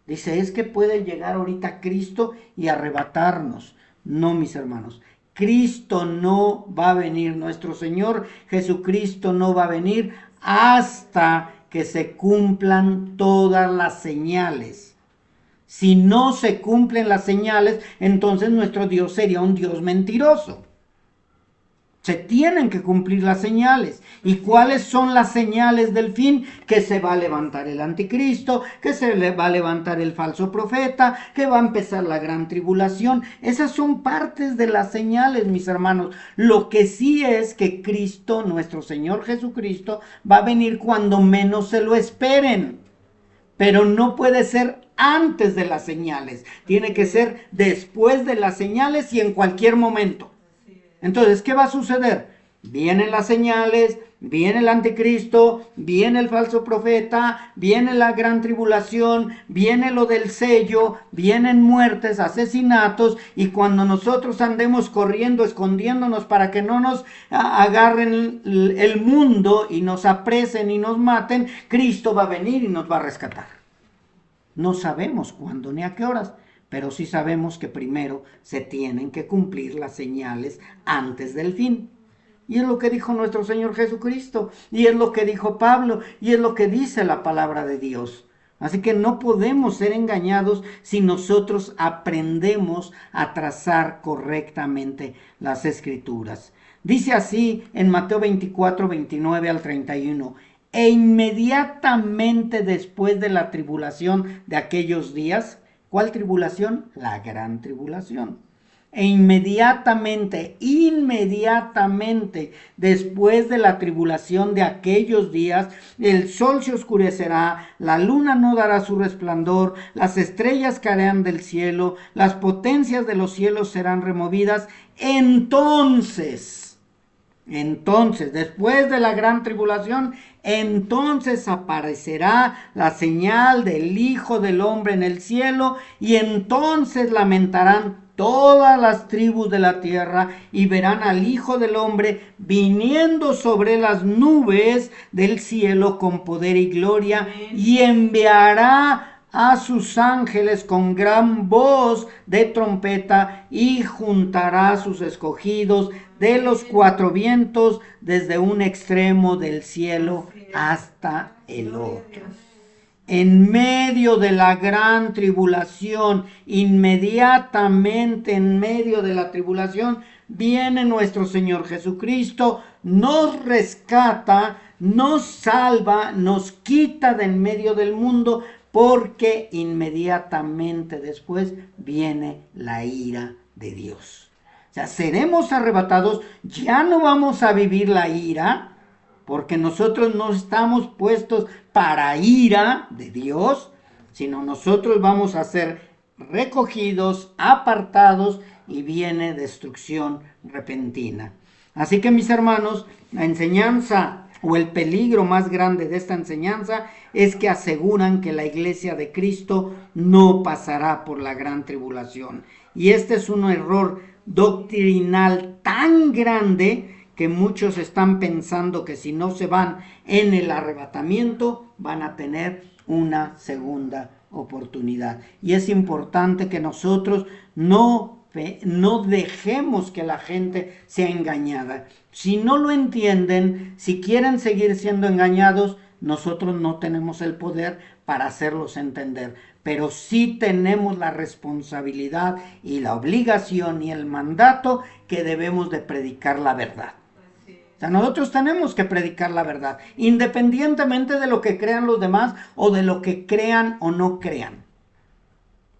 Dice, es que puede llegar ahorita Cristo y arrebatarnos. No, mis hermanos. Cristo no va a venir. Nuestro Señor Jesucristo no va a venir hasta que se cumplan todas las señales. Si no se cumplen las señales, entonces nuestro Dios sería un Dios mentiroso. Se tienen que cumplir las señales. ¿Y cuáles son las señales del fin? Que se va a levantar el anticristo, que se va a levantar el falso profeta, que va a empezar la gran tribulación. Esas son partes de las señales, mis hermanos. Lo que sí es que Cristo, nuestro Señor Jesucristo, va a venir cuando menos se lo esperen. Pero no puede ser antes de las señales. Tiene que ser después de las señales y en cualquier momento. Entonces, ¿qué va a suceder? Vienen las señales, viene el anticristo, viene el falso profeta, viene la gran tribulación, viene lo del sello, vienen muertes, asesinatos, y cuando nosotros andemos corriendo, escondiéndonos para que no nos agarren el mundo y nos apresen y nos maten, Cristo va a venir y nos va a rescatar. No sabemos cuándo ni a qué horas, pero sí sabemos que primero se tienen que cumplir las señales antes del fin. Y es lo que dijo nuestro Señor Jesucristo, y es lo que dijo Pablo, y es lo que dice la palabra de Dios. Así que no podemos ser engañados si nosotros aprendemos a trazar correctamente las escrituras. Dice así en Mateo 24, 29 al 31. E inmediatamente después de la tribulación de aquellos días, ¿cuál tribulación? La gran tribulación. E inmediatamente después de la tribulación de aquellos días, el sol se oscurecerá, la luna no dará su resplandor, las estrellas caerán del cielo, las potencias de los cielos serán removidas. Entonces, después de la gran tribulación, entonces aparecerá la señal del Hijo del Hombre en el cielo, y entonces lamentarán todas las tribus de la tierra y verán al Hijo del Hombre viniendo sobre las nubes del cielo con poder y gloria, y enviará a sus ángeles con gran voz de trompeta, y juntará a sus escogidos de los cuatro vientos, desde un extremo del cielo hasta el otro. En medio de la gran tribulación, inmediatamente en medio de la tribulación, viene nuestro Señor Jesucristo, nos rescata, nos salva, nos quita de en medio del mundo, porque inmediatamente después viene la ira de Dios. O sea, seremos arrebatados, ya no vamos a vivir la ira, porque nosotros no estamos puestos para ira de Dios, sino nosotros vamos a ser recogidos, apartados, y viene destrucción repentina. Así que, mis hermanos, la enseñanza o el peligro más grande de esta enseñanza es que aseguran que la iglesia de Cristo no pasará por la gran tribulación. Y este es un error doctrinal tan grande que muchos están pensando que si no se van en el arrebatamiento van a tener una segunda oportunidad. Y es importante que nosotros no dejemos que la gente sea engañada. Si no lo entienden, si quieren seguir siendo engañados, nosotros no tenemos el poder para hacerlos entender, pero sí tenemos la responsabilidad y la obligación y el mandato que debemos de predicar la verdad. O sea, nosotros tenemos que predicar la verdad, independientemente de lo que crean los demás o de lo que crean o no crean.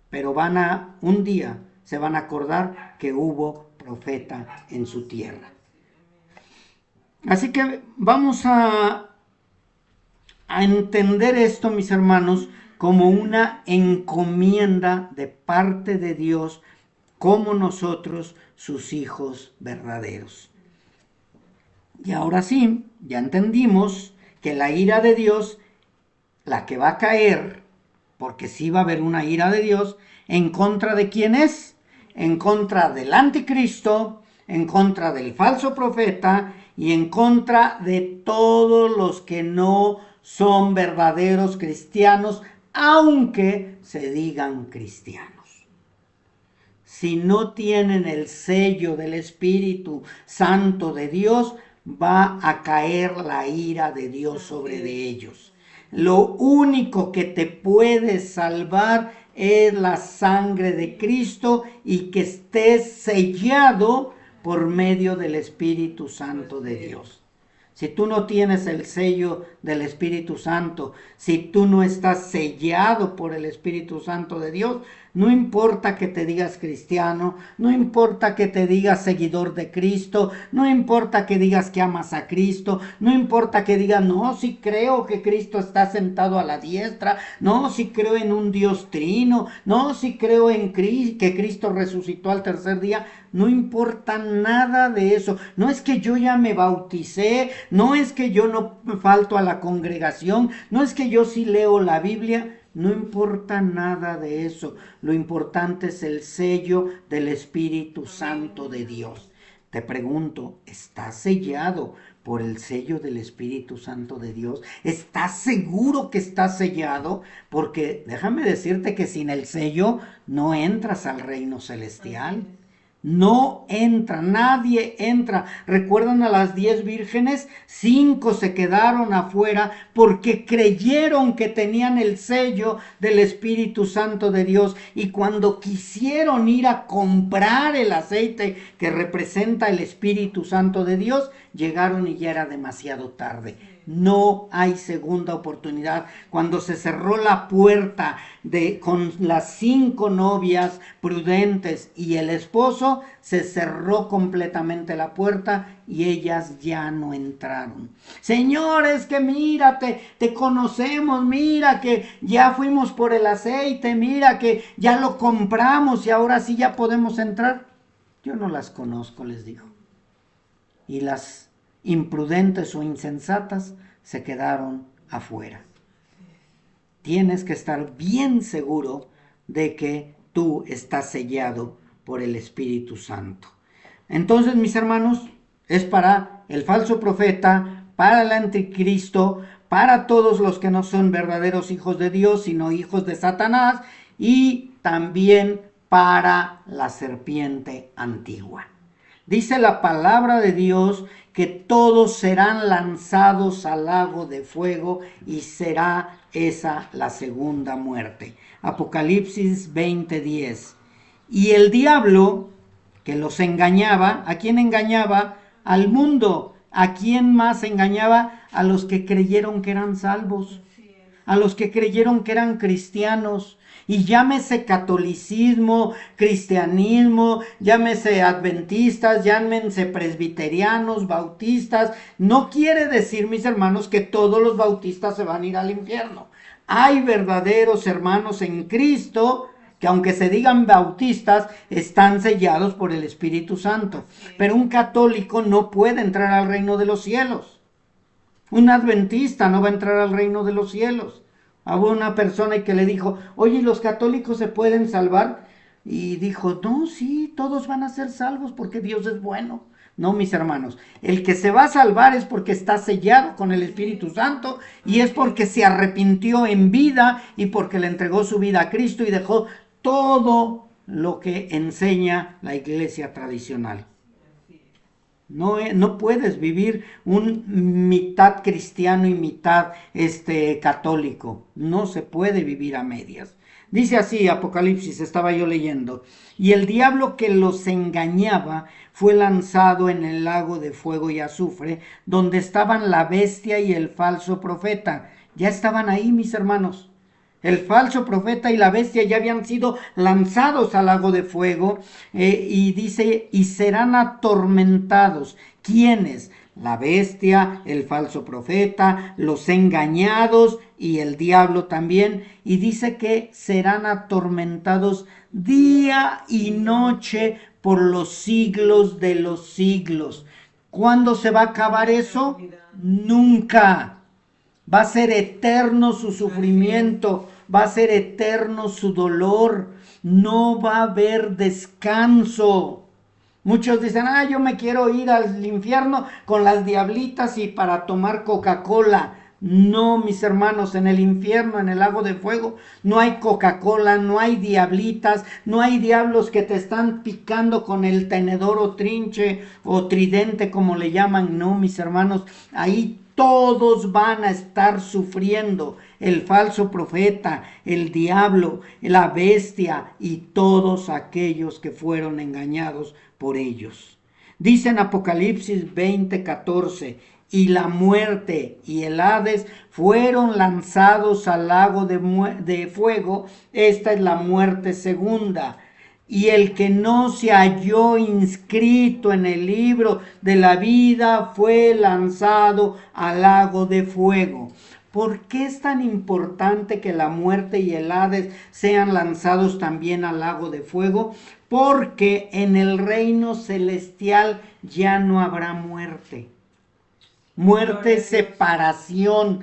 Pero un día se van a acordar que hubo profeta en su tierra. Así que vamos a entender esto, mis hermanos, como una encomienda de parte de Dios, como nosotros, sus hijos verdaderos. Y ahora sí, ya entendimos que la ira de Dios, la que va a caer, porque sí va a haber una ira de Dios, ¿en contra de quién es? En contra del anticristo, en contra del falso profeta y en contra de todos los que no son verdaderos cristianos, aunque se digan cristianos. Si no tienen el sello del Espíritu Santo de Dios, va a caer la ira de Dios sobre de ellos. Lo único que te puede salvar es la sangre de Cristo y que estés sellado por medio del Espíritu Santo de Dios. Si tú no tienes el sello del Espíritu Santo, si tú no estás sellado por el Espíritu Santo de Dios, no importa que te digas cristiano, no importa que te digas seguidor de Cristo, no importa que digas que amas a Cristo, no importa que digas, no, si creo que Cristo está sentado a la diestra, no, si creo en un Dios trino, no, si creo en que Cristo resucitó al tercer día, no importa nada de eso. No es que yo ya me bauticé, no es que yo no falto a la congregación, no es que yo sí leo la Biblia. No importa nada de eso. Lo importante es el sello del Espíritu Santo de Dios. Te pregunto, ¿estás sellado por el sello del Espíritu Santo de Dios? ¿Estás seguro que estás sellado? Porque déjame decirte que sin el sello no entras al reino celestial. No entra, nadie entra. ¿Recuerdan a las 10 vírgenes? 5 se quedaron afuera porque creyeron que tenían el sello del Espíritu Santo de Dios. Y cuando quisieron ir a comprar el aceite que representa el Espíritu Santo de Dios, llegaron y ya era demasiado tarde. No hay segunda oportunidad. Cuando se cerró la puerta con las 5 novias prudentes y el esposo, se cerró completamente la puerta y ellas ya no entraron. Señores, que mírate, te conocemos, mira que ya fuimos por el aceite, mira que ya lo compramos y ahora sí ya podemos entrar. Yo no las conozco, les dijo. Y las imprudentes o insensatas se quedaron afuera. Tienes que estar bien seguro de que tú estás sellado por el Espíritu Santo. Entonces, mis hermanos, es para el falso profeta, para el anticristo, para todos los que no son verdaderos hijos de Dios, sino hijos de Satanás, y también para la serpiente antigua. Dice la palabra de Dios que todos serán lanzados al lago de fuego y será esa la segunda muerte. Apocalipsis 20:10. Y el diablo que los engañaba, ¿a quién engañaba? Al mundo. ¿A quién más engañaba? A los que creyeron que eran salvos, a los que creyeron que eran cristianos. Y llámese catolicismo, cristianismo, llámese adventistas, llámense presbiterianos, bautistas. No quiere decir, mis hermanos, que todos los bautistas se van a ir al infierno. Hay verdaderos hermanos en Cristo que, aunque se digan bautistas, están sellados por el Espíritu Santo. Pero un católico no puede entrar al reino de los cielos. Un adventista no va a entrar al reino de los cielos. Hubo una persona que le dijo, oye, ¿los católicos se pueden salvar? Y dijo, no, sí, todos van a ser salvos porque Dios es bueno. No, mis hermanos, el que se va a salvar es porque está sellado con el Espíritu Santo y es porque se arrepintió en vida y porque le entregó su vida a Cristo y dejó todo lo que enseña la iglesia tradicional. No puedes vivir un mitad cristiano y mitad católico. No se puede vivir a medias. Dice así, Apocalipsis, estaba yo leyendo. Y el diablo que los engañaba fue lanzado en el lago de fuego y azufre, donde estaban la bestia y el falso profeta. Ya estaban ahí, mis hermanos. El falso profeta y la bestia ya habían sido lanzados al lago de fuego, y dice, y serán atormentados. ¿Quiénes? La bestia, el falso profeta, los engañados y el diablo también. Y dice que serán atormentados día y noche por los siglos de los siglos. ¿Cuándo se va a acabar eso? Nunca. Va a ser eterno su sufrimiento, va a ser eterno su dolor, no va a haber descanso. Muchos dicen, yo me quiero ir al infierno con las diablitas y para tomar Coca-Cola. No, mis hermanos, en el infierno, en el lago de fuego, no hay Coca-Cola, no hay diablitas, no hay diablos que te están picando con el tenedor o trinche o tridente, como le llaman. No, mis hermanos, ahí todos van a estar sufriendo, el falso profeta, el diablo, la bestia y todos aquellos que fueron engañados por ellos. Dice en Apocalipsis 20:14, y la muerte y el Hades fueron lanzados al lago de fuego. Esta es la muerte segunda. Y el que no se halló inscrito en el libro de la vida fue lanzado al lago de fuego. ¿Por qué es tan importante que la muerte y el Hades sean lanzados también al lago de fuego? Porque en el reino celestial ya no habrá muerte. Muerte, separación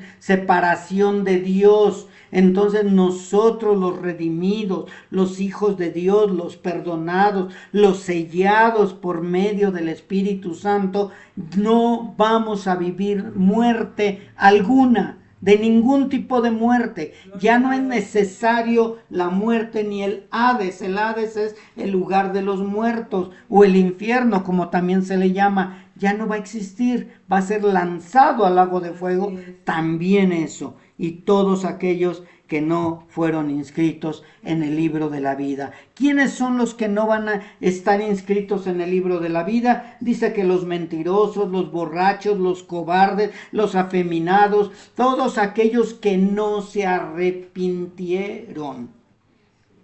de Dios. Entonces nosotros, los redimidos, los hijos de Dios, los perdonados, los sellados por medio del Espíritu Santo, no vamos a vivir muerte alguna. de ningún tipo de muerte. Ya no es necesario la muerte ni el Hades. El Hades es el lugar de los muertos o el infierno, como también se le llama. Ya no va a existir, va a ser lanzado al lago de fuego también eso. Y todos aquellos que no fueron inscritos en el libro de la vida. ¿Quiénes son los que no van a estar inscritos en el libro de la vida? Dice que los mentirosos, los borrachos, los cobardes, los afeminados, todos aquellos que no se arrepintieron.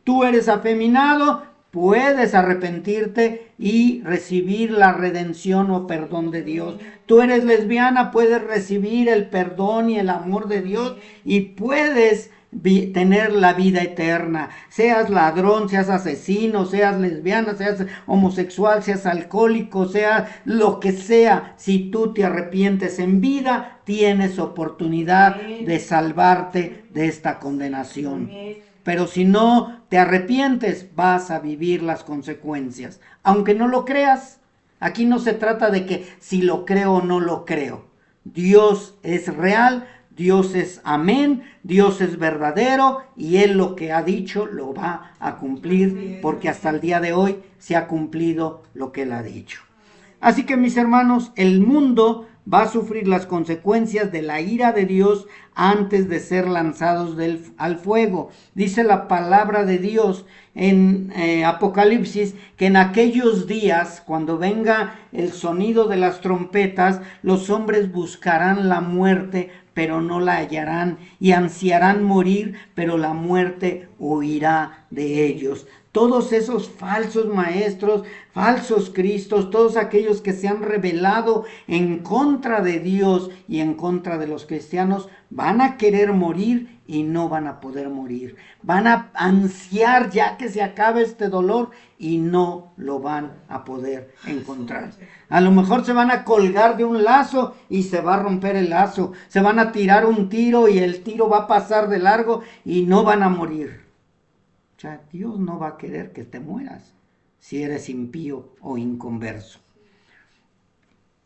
Tú eres afeminado, puedes arrepentirte y recibir la redención o perdón de Dios. Tú eres lesbiana, puedes recibir el perdón y el amor de Dios y puedes tener la vida eterna. Seas ladrón, seas asesino, seas lesbiana, seas homosexual, seas alcohólico, seas lo que sea, si tú te arrepientes en vida, tienes oportunidad de salvarte de esta condenación. Pero si no te arrepientes, vas a vivir las consecuencias. Aunque no lo creas, aquí no se trata de que si lo creo o no lo creo. Dios es real, Dios es amén, Dios es verdadero y Él lo que ha dicho lo va a cumplir porque hasta el día de hoy se ha cumplido lo que Él ha dicho. Así que mis hermanos, el mundo va a sufrir las consecuencias de la ira de Dios antes de ser lanzados al fuego. Dice la palabra de Dios en Apocalipsis que en aquellos días, cuando venga el sonido de las trompetas, los hombres buscarán la muerte, pero no la hallarán, y ansiarán morir, pero la muerte huirá de ellos. Todos esos falsos maestros, falsos cristos, todos aquellos que se han rebelado en contra de Dios y en contra de los cristianos, van a querer morir y no van a poder morir. Van a ansiar ya que se acabe este dolor y no lo van a poder encontrar. A lo mejor se van a colgar de un lazo y se va a romper el lazo. Se van a tirar un tiro y el tiro va a pasar de largo y no van a morir. O sea, Dios no va a querer que te mueras si eres impío o inconverso.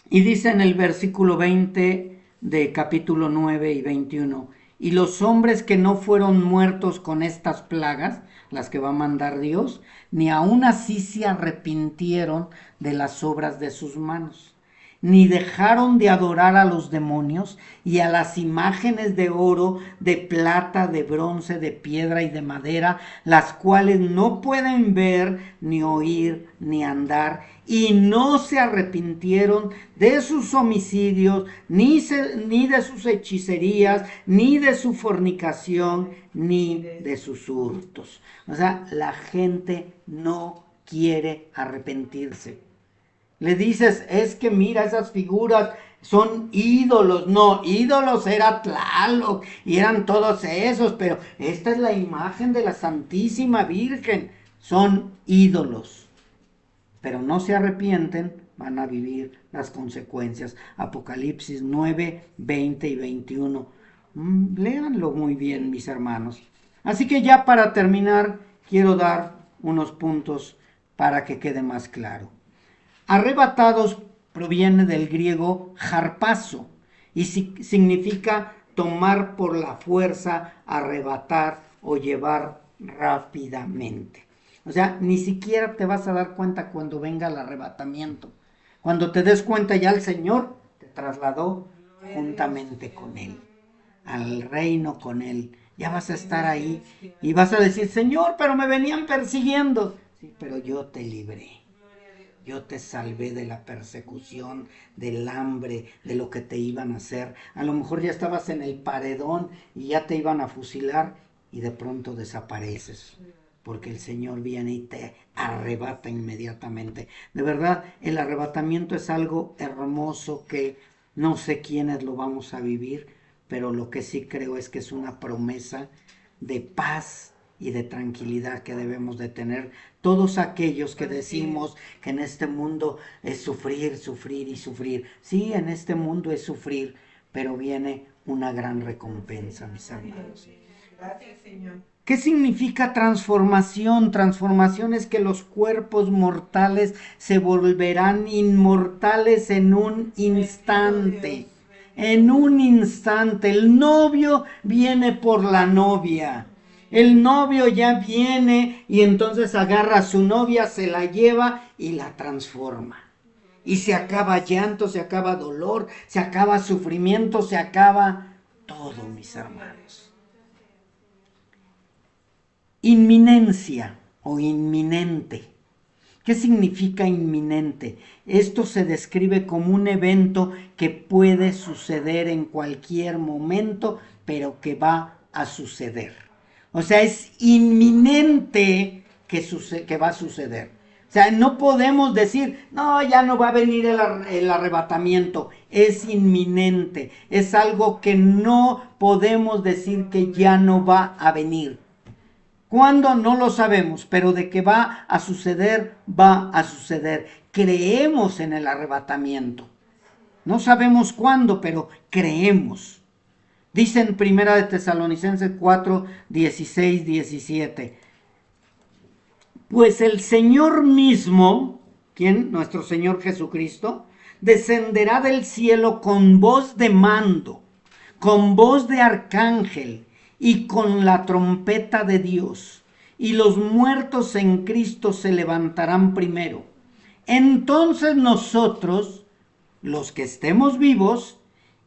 Y dice en el versículo 20 de capítulo 9 y 21, y los hombres que no fueron muertos con estas plagas, las que va a mandar Dios, ni aun así se arrepintieron de las obras de sus manos, ni dejaron de adorar a los demonios y a las imágenes de oro, de plata, de bronce, de piedra y de madera, las cuales no pueden ver, ni oír, ni andar, y no se arrepintieron de sus homicidios, ni de sus hechicerías, ni de su fornicación, ni de sus hurtos. O sea, la gente no quiere arrepentirse. Le dices, es que mira, esas figuras son ídolos. No, ídolos era Tlaloc y eran todos esos, pero esta es la imagen de la Santísima Virgen. Son ídolos. Pero no se arrepienten, van a vivir las consecuencias. Apocalipsis 9, 20 y 21. Léanlo muy bien, mis hermanos. Así que ya para terminar, quiero dar unos puntos para que quede más claro. Arrebatados proviene del griego harpazo y significa tomar por la fuerza, arrebatar o llevar rápidamente. O sea, ni siquiera te vas a dar cuenta cuando venga el arrebatamiento. Cuando te des cuenta ya el Señor te trasladó juntamente con Él, al reino con Él. Ya vas a estar ahí y vas a decir, Señor, pero me venían persiguiendo. Sí, pero yo te libré. Yo te salvé de la persecución, del hambre, de lo que te iban a hacer. A lo mejor ya estabas en el paredón y ya te iban a fusilar y de pronto desapareces. Porque el Señor viene y te arrebata inmediatamente. De verdad, el arrebatamiento es algo hermoso que no sé quiénes lo vamos a vivir, pero lo que sí creo es que es una promesa de paz y de tranquilidad que debemos de tener todos aquellos que decimos que en este mundo es sufrir, sufrir y sufrir. Sí, en este mundo es sufrir, pero viene una gran recompensa, mis hermanos. Gracias, Señor. ¿Qué significa transformación? Transformación es que los cuerpos mortales se volverán inmortales en un instante. En un instante. El novio viene por la novia. El novio ya viene y entonces agarra a su novia, se la lleva y la transforma. Y se acaba llanto, se acaba dolor, se acaba sufrimiento, se acaba todo, mis hermanos. Inminencia o inminente. ¿Qué significa inminente? Esto se describe como un evento que puede suceder en cualquier momento, pero que va a suceder. O sea, es inminente que va a suceder. O sea, no podemos decir, no, ya no va a venir el arrebatamiento. Es inminente. Es algo que no podemos decir que ya no va a venir. ¿Cuándo? No lo sabemos, pero de que va a suceder, va a suceder. Creemos en el arrebatamiento. No sabemos cuándo, pero creemos. Dice en 1 Tesalonicenses 4, 16, 17. Pues el Señor mismo, ¿quién? Nuestro Señor Jesucristo, descenderá del cielo con voz de mando, con voz de arcángel y con la trompeta de Dios. Y los muertos en Cristo se levantarán primero. Entonces nosotros, los que estemos vivos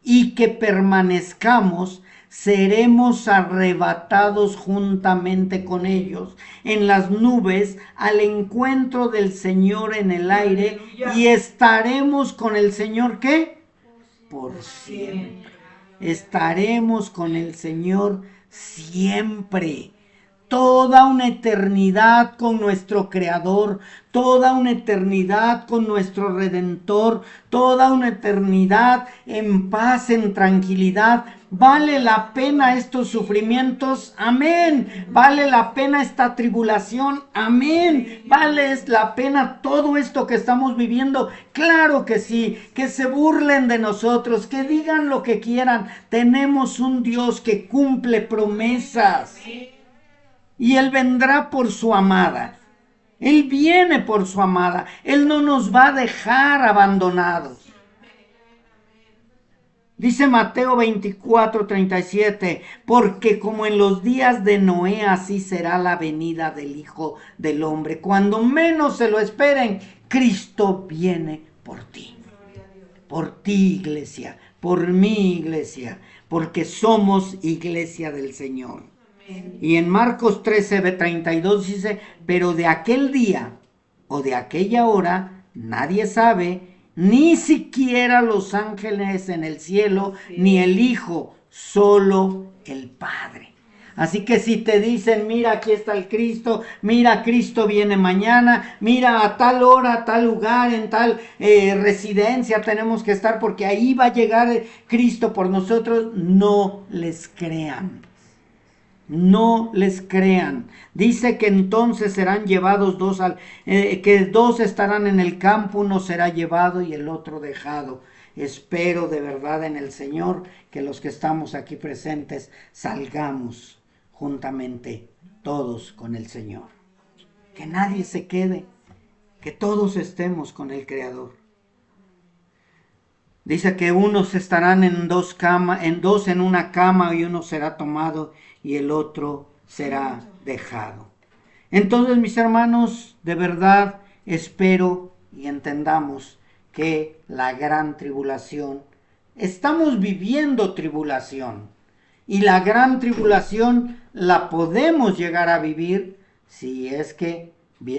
y que permanezcamos, seremos arrebatados juntamente con ellos en las nubes al encuentro del Señor en el aire. ¡Aleluya! Y estaremos con el Señor, ¿qué? Por siempre. Estaremos con el Señor siempre. Toda una eternidad con nuestro Creador, toda una eternidad con nuestro Redentor, toda una eternidad en paz, en tranquilidad. ¿Vale la pena estos sufrimientos? Amén. ¿Vale la pena esta tribulación? Amén. ¿Vale la pena todo esto que estamos viviendo? Claro que sí. Que se burlen de nosotros, que digan lo que quieran. Tenemos un Dios que cumple promesas. Y Él vendrá por su amada. Él viene por su amada. Él no nos va a dejar abandonados. Dice Mateo 24, 37, porque como en los días de Noé, así será la venida del Hijo del Hombre. Cuando menos se lo esperen, Cristo viene por ti. Por ti, iglesia. Por mi iglesia. Porque somos iglesia del Señor. Y en Marcos 13, 32 dice, pero de aquel día o de aquella hora nadie sabe, ni siquiera los ángeles en el cielo, ni el Hijo, solo el Padre. Así que si te dicen, mira, aquí está el Cristo, mira, Cristo viene mañana, mira, a tal hora, a tal lugar, en tal residencia tenemos que estar porque ahí va a llegar Cristo por nosotros, no les crean. No les crean. Dice que entonces serán llevados que dos estarán en el campo, uno será llevado y el otro dejado. Espero de verdad en el Señor que los que estamos aquí presentes salgamos juntamente todos con el Señor. Que nadie se quede, que todos estemos con el Creador. Dice que unos estarán en dos en una cama y uno será tomado y el otro será dejado. Entonces, mis hermanos, de verdad espero y entendamos que la gran tribulación, estamos viviendo tribulación y la gran tribulación la podemos llegar a vivir si es que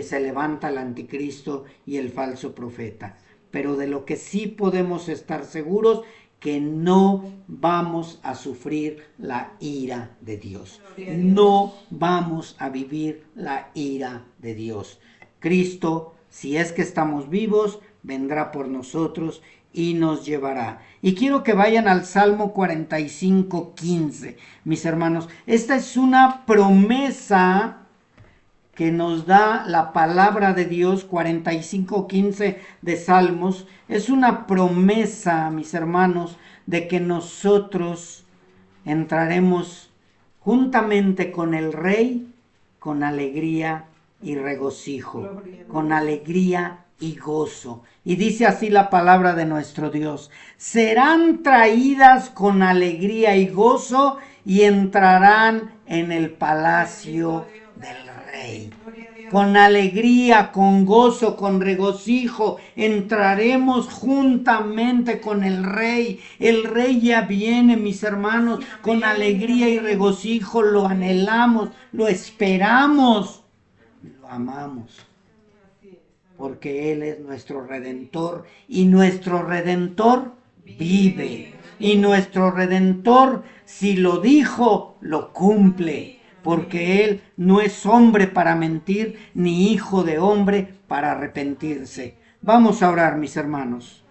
se levanta el anticristo y el falso profeta. Pero de lo que sí podemos estar seguros, que no vamos a sufrir la ira de Dios. No vamos a vivir la ira de Dios. Cristo, si es que estamos vivos, vendrá por nosotros y nos llevará. Y quiero que vayan al Salmo 45, 15, mis hermanos. Esta es una promesa que nos da la palabra de Dios, 45:15 de Salmos, es una promesa, mis hermanos, de que nosotros entraremos juntamente con el Rey con alegría y regocijo, con alegría y gozo. Y dice así la palabra de nuestro Dios: serán traídas con alegría y gozo y entrarán en el palacio del Rey. Con alegría, con gozo, con regocijo, entraremos juntamente con el Rey. El Rey ya viene, mis hermanos, con alegría y regocijo lo anhelamos, lo esperamos, lo amamos, porque Él es nuestro Redentor y nuestro Redentor vive. Y nuestro Redentor, si lo dijo, lo cumple, porque Él no es hombre para mentir, ni hijo de hombre para arrepentirse. Vamos a orar, mis hermanos.